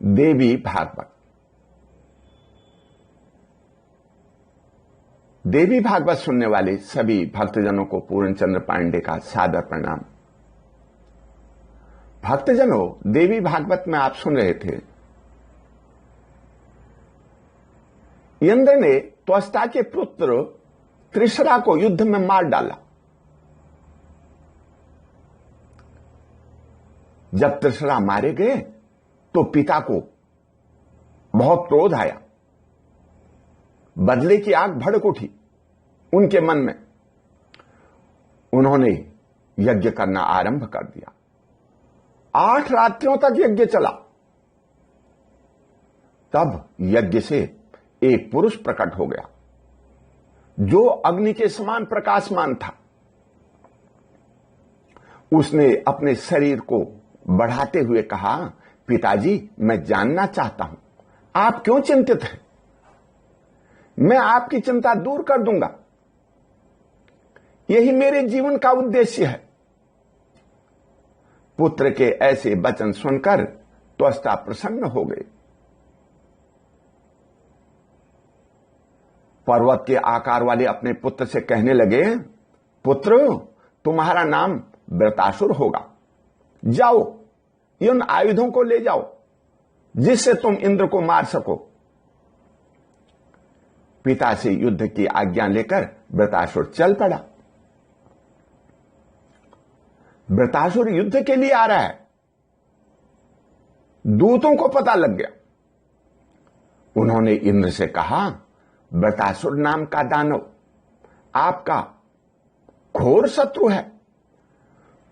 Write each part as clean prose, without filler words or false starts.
देवी भागवत। देवी भागवत सुनने वाले सभी भक्तजनों को पूर्णचंद्र पांडे का सादर प्रणाम। भक्तजनों, देवी भागवत में आप सुन रहे थे, इंद्र ने त्वष्टा के पुत्र त्रिशरा को युद्ध में मार डाला। जब त्रिशरा मारे गए तो पिता को बहुत क्रोध आया, बदले की आग भड़क उठी उनके मन में। उन्होंने यज्ञ करना आरंभ कर दिया। 8 रात्रियों तक यज्ञ चला। तब यज्ञ से एक पुरुष प्रकट हो गया जो अग्नि के समान प्रकाशमान था। उसने अपने शरीर को बढ़ाते हुए कहा, पिताजी, मैं जानना चाहता हूं आप क्यों चिंतित हैं। मैं आपकी चिंता दूर कर दूंगा। यही मेरे जीवन का उद्देश्य है। पुत्र के ऐसे वचन सुनकर त्वष्टा प्रसन्न हो गए। पर्वत के आकार वाले अपने पुत्र से कहने लगे, पुत्र, तुम्हारा नाम वृतासुर होगा। जाओ, इन आयुधों को ले जाओ जिससे तुम इंद्र को मार सको। पिता से युद्ध की आज्ञा लेकर वृतासुर चल पड़ा। वृतासुर युद्ध के लिए आ रहा है। दूतों को पता लग गया। उन्होंने इंद्र से कहा, वृतासुर नाम का दानव आपका घोर शत्रु है।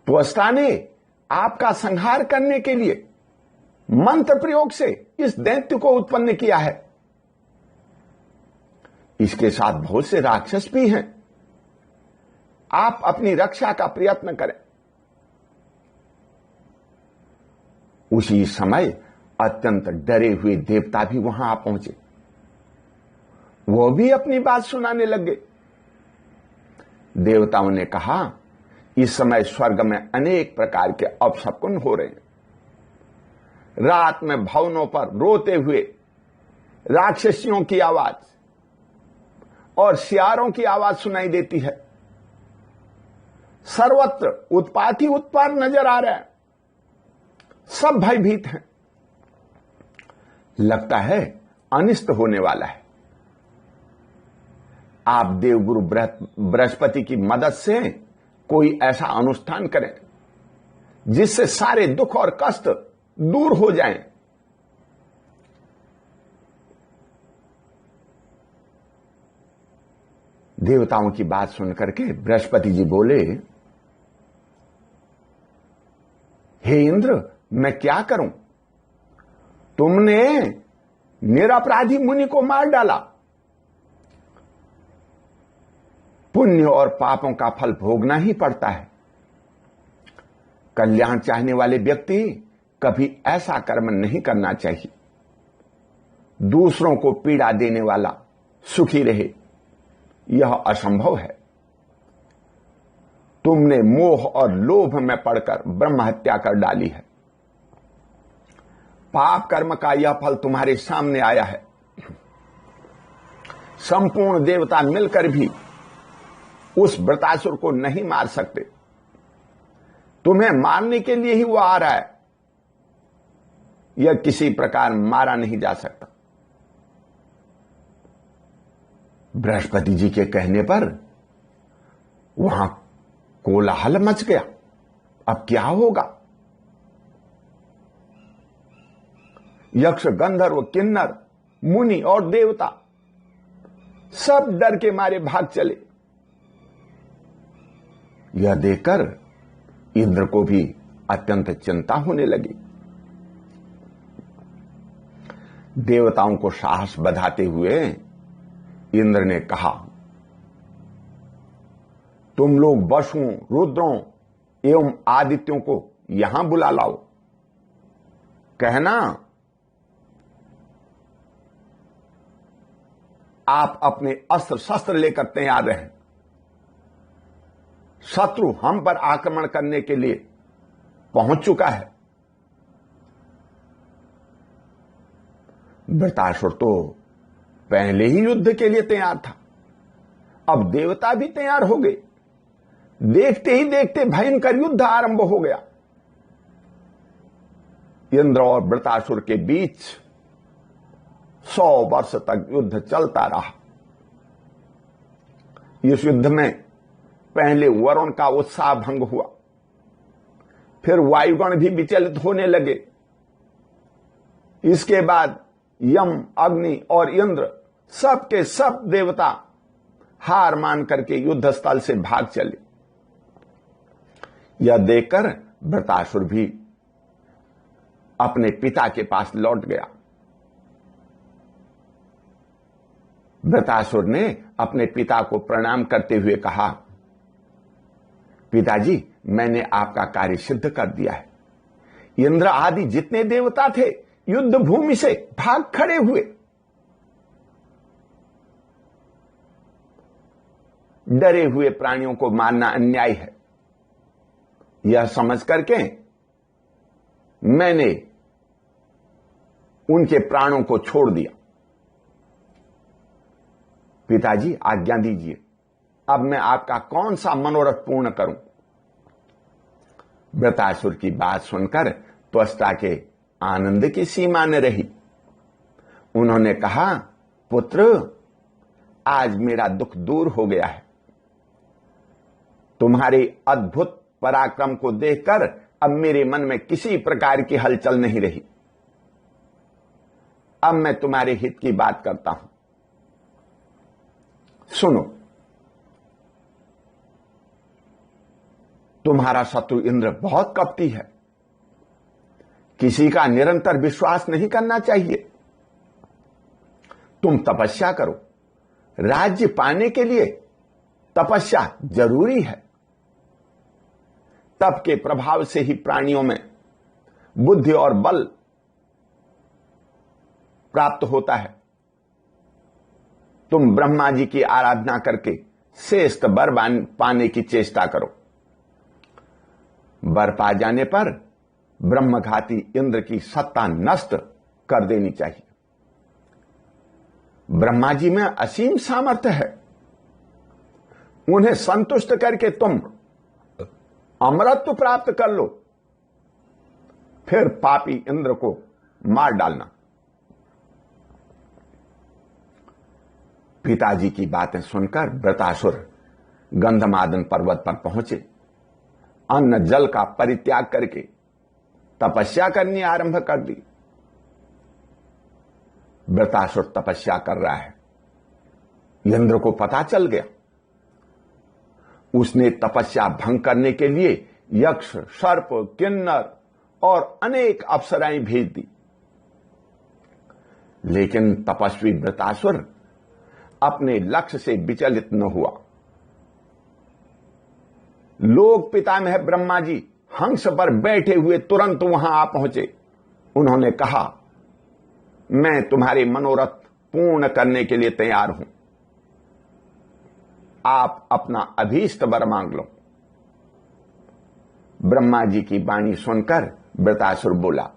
त्वष्टा ने आपका संहार करने के लिए मंत्र प्रयोग से इस दैत्य को उत्पन्न किया है। इसके साथ बहुत से राक्षस भी हैं। आप अपनी रक्षा का प्रयत्न करें। उसी समय अत्यंत डरे हुए देवता भी वहां आ पहुंचे। वो भी अपनी बात सुनाने लगे। देवताओं ने कहा, इस समय स्वर्ग में अनेक प्रकार के अपशकुन हो रहे हैं। रात में भवनों पर रोते हुए राक्षसियों की आवाज और सियारों की आवाज सुनाई देती है। सर्वत्र उत्पात ही उत्पात नजर आ रहा है। सब भयभीत हैं। लगता है अनिष्ट होने वाला है। आप देवगुरु बृहस्पति की मदद से कोई ऐसा अनुष्ठान करें जिससे सारे दुख और कष्ट दूर हो जाएं। देवताओं की बात सुनकर के बृहस्पति जी बोले, हे इंद्र, मैं क्या करूं? तुमने निरपराधी मुनि को मार डाला। पुण्य और पापों का फल भोगना ही पड़ता है। कल्याण चाहने वाले व्यक्ति कभी ऐसा कर्म नहीं करना चाहिए। दूसरों को पीड़ा देने वाला सुखी रहे, यह असंभव है। तुमने मोह और लोभ में पड़कर ब्रह्म हत्या कर डाली है। पाप कर्म का यह फल तुम्हारे सामने आया है। संपूर्ण देवता मिलकर भी उस वृतासुर को नहीं मार सकते। तुम्हें मारने के लिए ही वो आ रहा है। यह किसी प्रकार मारा नहीं जा सकता। बृहस्पति जी के कहने पर वहां कोलाहल मच गया। अब क्या होगा? यक्ष, गंधर्व, किन्नर, मुनि और देवता सब डर के मारे भाग चले। यह देखकर इंद्र को भी अत्यंत चिंता होने लगी। देवताओं को साहस बधाते हुए इंद्र ने कहा, तुम लोग वसुओं, रुद्रों एवं आदित्यों को यहां बुला लाओ। कहना, आप अपने अस्त्र शस्त्र लेकर तैयार रहें। शत्रु हम पर आक्रमण करने के लिए पहुंच चुका है। वृत्रासुर तो पहले ही युद्ध के लिए तैयार था, अब देवता भी तैयार हो गए। देखते ही देखते भयंकर युद्ध आरंभ हो गया। इंद्र और वृत्रासुर के बीच 100 वर्ष तक युद्ध चलता रहा। इस युद्ध में पहले वरुण का उत्साह भंग हुआ, फिर वायुगण भी विचलित होने लगे। इसके बाद यम, अग्नि और इंद्र सब के सब देवता हार मान करके युद्ध स्थल से भाग चले। यह देखकर वृत्रासुर भी अपने पिता के पास लौट गया। वृत्रासुर ने अपने पिता को प्रणाम करते हुए कहा, पिताजी, मैंने आपका कार्य सिद्ध कर दिया है। इंद्र आदि जितने देवता थे युद्ध भूमि से भाग खड़े हुए। डरे हुए प्राणियों को मारना अन्याय है, यह समझ करके मैंने उनके प्राणों को छोड़ दिया। पिताजी, आज्ञा दीजिए, अब मैं आपका कौन सा मनोरथ पूर्ण करूं। वृत्रासुर की बात सुनकर त्वष्टा के आनंद की सीमा न रही। उन्होंने कहा, पुत्र, आज मेरा दुख दूर हो गया है। तुम्हारे अद्भुत पराक्रम को देखकर अब मेरे मन में किसी प्रकार की हलचल नहीं रही। अब मैं तुम्हारे हित की बात करता हूं, सुनो। तुम्हारा शत्रु इंद्र बहुत कपटी है, किसी का निरंतर विश्वास नहीं करना चाहिए। तुम तपस्या करो, राज्य पाने के लिए तपस्या जरूरी है। तप के प्रभाव से ही प्राणियों में बुद्धि और बल प्राप्त होता है। तुम ब्रह्मा जी की आराधना करके श्रेष्ठ वर पाने की चेष्टा करो। वर पा जाने पर ब्रह्मघाती इंद्र की सत्ता नष्ट कर देनी चाहिए। ब्रह्मा जी में असीम सामर्थ्य है, उन्हें संतुष्ट करके तुम अमरत्व प्राप्त कर लो, फिर पापी इंद्र को मार डालना। पिताजी की बातें सुनकर वृत्रासुर गंधमादन पर्वत पर पहुंचे। अन्न जल का परित्याग करके तपस्या करनी आरंभ कर दी। वृत्रासुर तपस्या कर रहा है, इंद्र को पता चल गया। उसने तपस्या भंग करने के लिए यक्ष, सर्प, किन्नर और अनेक अप्सराएं भेज दी। लेकिन तपस्वी वृत्रासुर अपने लक्ष्य से विचलित न हुआ। लोक पितामह ब्रह्मा जी हंस पर बैठे हुए तुरंत वहां आ पहुंचे। उन्होंने कहा, मैं तुम्हारे मनोरथ पूर्ण करने के लिए तैयार हूं, आप अपना अभीष्ट वर मांग लो। ब्रह्मा जी की वाणी सुनकर वृत्रासुर बोला,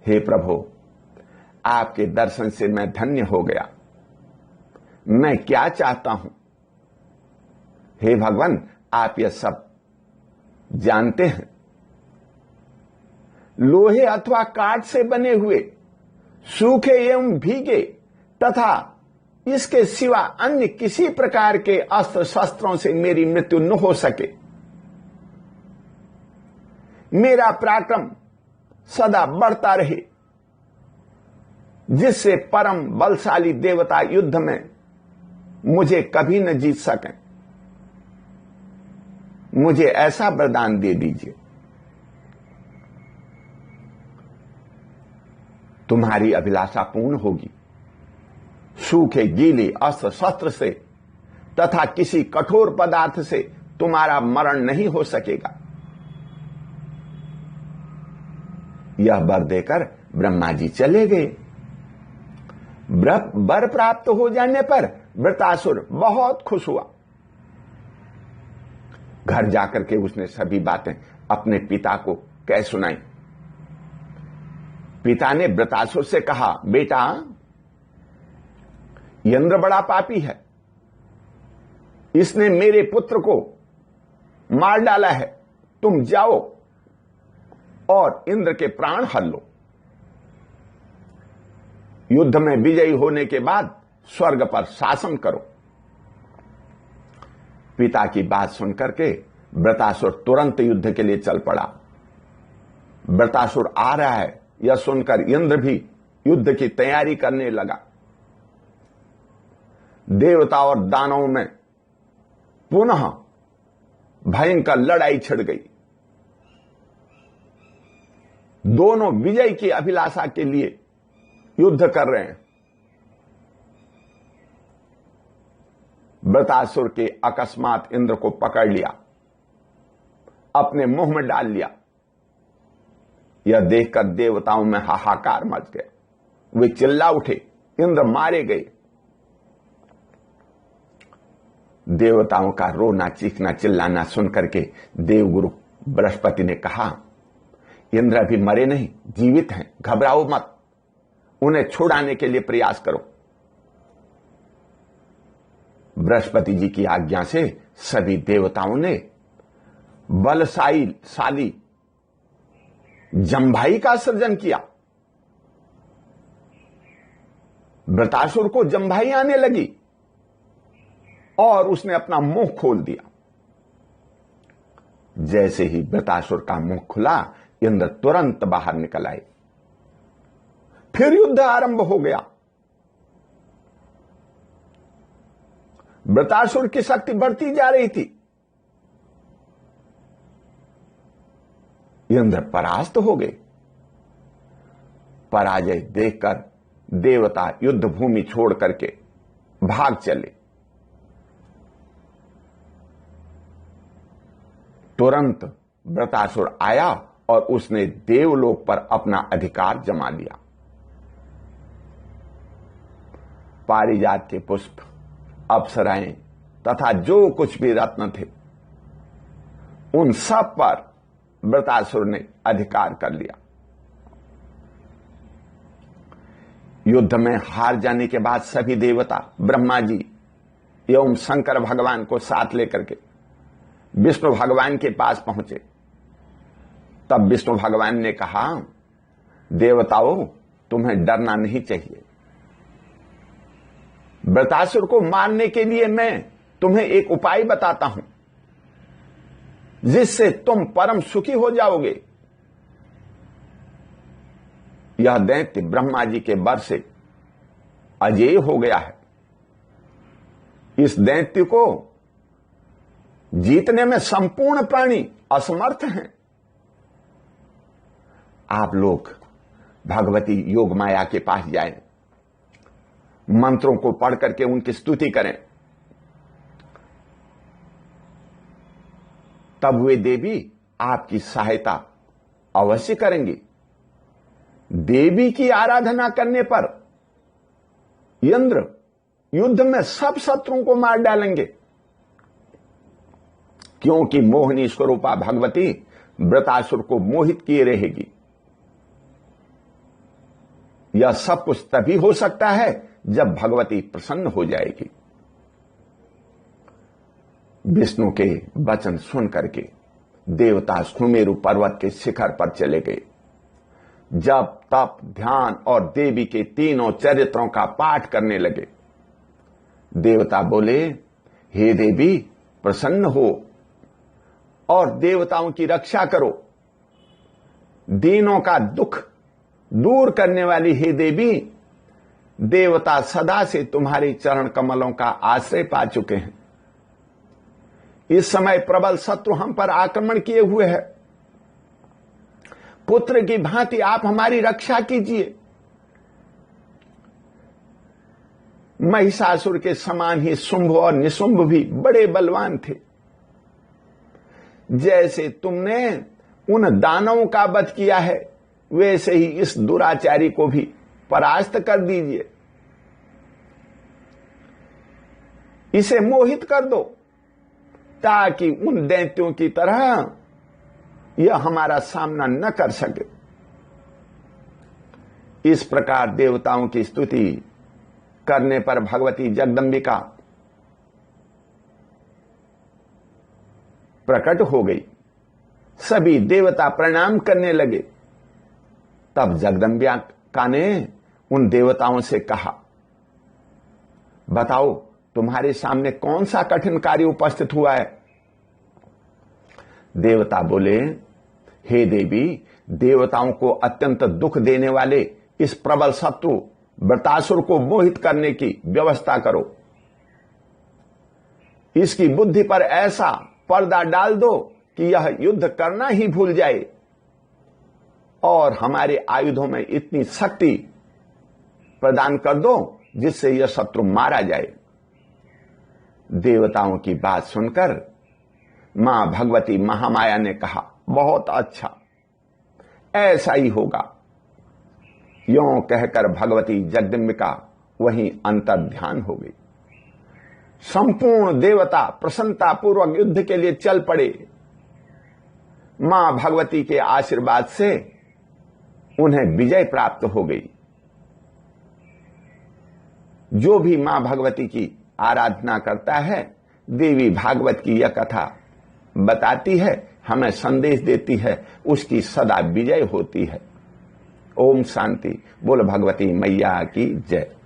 हे प्रभु, आपके दर्शन से मैं धन्य हो गया। मैं क्या चाहता हूं? हे भगवान, आप यह सब जानते हैं। लोहे अथवा काठ से बने हुए सूखे एवं भीगे तथा इसके सिवा अन्य किसी प्रकार के अस्त्र शस्त्रों से मेरी मृत्यु न हो सके। मेरा पराक्रम सदा बढ़ता रहे, जिससे परम बलशाली देवता युद्ध में मुझे कभी न जीत सकें। मुझे ऐसा वरदान दे दीजिए। तुम्हारी अभिलाषा पूर्ण होगी। सूखे गीले अस्त्र शस्त्र से तथा किसी कठोर पदार्थ से तुम्हारा मरण नहीं हो सकेगा। यह वर देकर ब्रह्मा जी चले गए। वर प्राप्त हो जाने पर वृत्रासुर बहुत खुश हुआ। घर जाकर के उसने सभी बातें अपने पिता को कह सुनाई। पिता ने वृतासुर से कहा, बेटा, इंद्र बड़ा पापी है, इसने मेरे पुत्र को मार डाला है, तुम जाओ और इंद्र के प्राण हर लो। युद्ध में विजयी होने के बाद स्वर्ग पर शासन करो। पिता की बात सुनकर के वृतासुर तुरंत युद्ध के लिए चल पड़ा। वृतासुर आ रहा है यह सुनकर इंद्र भी युद्ध की तैयारी करने लगा। देवता और दानवों में पुनः भयंकर लड़ाई छिड़ गई। दोनों विजय की अभिलाषा के लिए युद्ध कर रहे हैं। वृतासुर के अकस्मात इंद्र को पकड़ लिया, अपने मुंह में डाल लिया। यह देखकर देवताओं में हाहाकार मच गया। वे चिल्ला उठे, इंद्र मारे गए। देवताओं का रोना चीखना चिल्लाना सुनकर के देवगुरु बृहस्पति ने कहा, इंद्र अभी मरे नहीं, जीवित हैं, घबराओ मत, उन्हें छुड़ाने के लिए प्रयास करो। बृहस्पति जी की आज्ञा से सभी देवताओं ने बलशाली जंभाई का सृजन किया। वृतासुर को जंभाई आने लगी और उसने अपना मुंह खोल दिया। जैसे ही वृतासुर का मुंह खुला, इंद्र तुरंत बाहर निकल आए। फिर युद्ध आरंभ हो गया। वृतासुर की शक्ति बढ़ती जा रही थी। इंद्र परास्त हो गए। पराजय देखकर देवता युद्ध भूमि छोड़ करके भाग चले। तुरंत वृतासुर आया और उसने देवलोक पर अपना अधिकार जमा लिया। पारिजात के पुष्प, अप्सराएं तथा जो कुछ भी रत्न थे, उन सब पर वृतासुर ने अधिकार कर लिया। युद्ध में हार जाने के बाद सभी देवता ब्रह्मा जी एवं शंकर भगवान को साथ लेकर के विष्णु भगवान के पास पहुंचे। तब विष्णु भगवान ने कहा, देवताओं, तुम्हें डरना नहीं चाहिए। वृतासुर को मारने के लिए मैं तुम्हें एक उपाय बताता हूं, जिससे तुम परम सुखी हो जाओगे। यह दैत्य ब्रह्मा जी के वर से अजेय हो गया है। इस दैत्य को जीतने में संपूर्ण प्राणी असमर्थ हैं। आप लोग भगवती योग माया के पास जाएं, मंत्रों को पढ़ करके उनकी स्तुति करें, तब वे देवी आपकी सहायता अवश्य करेंगी। देवी की आराधना करने पर इंद्र युद्ध में सब शत्रुओं को मार डालेंगे, क्योंकि मोहिनी स्वरूपा भगवती वृतासुर को मोहित किए रहेगी। यह सब कुछ तभी हो सकता है जब भगवती प्रसन्न हो जाएगी। विष्णु के वचन सुन करके देवता सुमेरु पर्वत के शिखर पर चले गए। जब तप, ध्यान और देवी के तीनों चरित्रों का पाठ करने लगे। देवता बोले, हे देवी, प्रसन्न हो और देवताओं की रक्षा करो। दीनों का दुख दूर करने वाली हे देवी, देवता सदा से तुम्हारे चरण कमलों का आश्रय पा चुके हैं। इस समय प्रबल शत्रु हम पर आक्रमण किए हुए है। पुत्र की भांति आप हमारी रक्षा कीजिए। महिषासुर के समान ही शुंभ और निशुंभ भी बड़े बलवान थे। जैसे तुमने उन दानवों का वध किया है, वैसे ही इस दुराचारी को भी परास्त कर दीजिए। इसे मोहित कर दो, ताकि उन दैत्यों की तरह यह हमारा सामना न कर सके। इस प्रकार देवताओं की स्तुति करने पर भगवती जगदंबिका प्रकट हो गई। सभी देवता प्रणाम करने लगे। तब जगदंबिका ने उन देवताओं से कहा, बताओ तुम्हारे सामने कौन सा कठिन कार्य उपस्थित हुआ है? देवता बोले, हे देवी, देवताओं को अत्यंत दुख देने वाले इस प्रबल शत्रु वृत्रासुर को मोहित करने की व्यवस्था करो। इसकी बुद्धि पर ऐसा पर्दा डाल दो कि यह युद्ध करना ही भूल जाए और हमारे आयुधों में इतनी शक्ति प्रदान कर दो जिससे यह शत्रु मारा जाए। देवताओं की बात सुनकर मां भगवती महामाया ने कहा, बहुत अच्छा, ऐसा ही होगा। यों कहकर भगवती जगदंबिका वहीं अंतर्ध्यान हो गई। संपूर्ण देवता प्रसन्नता पूर्वक युद्ध के लिए चल पड़े। मां भगवती के आशीर्वाद से उन्हें विजय प्राप्त हो गई। जो भी मां भगवती की आराधना करता है, देवी भागवत की यह कथा बताती है, हमें संदेश देती है, उसकी सदा विजय होती है। ओम शांति। बोल भगवती मैया की जय।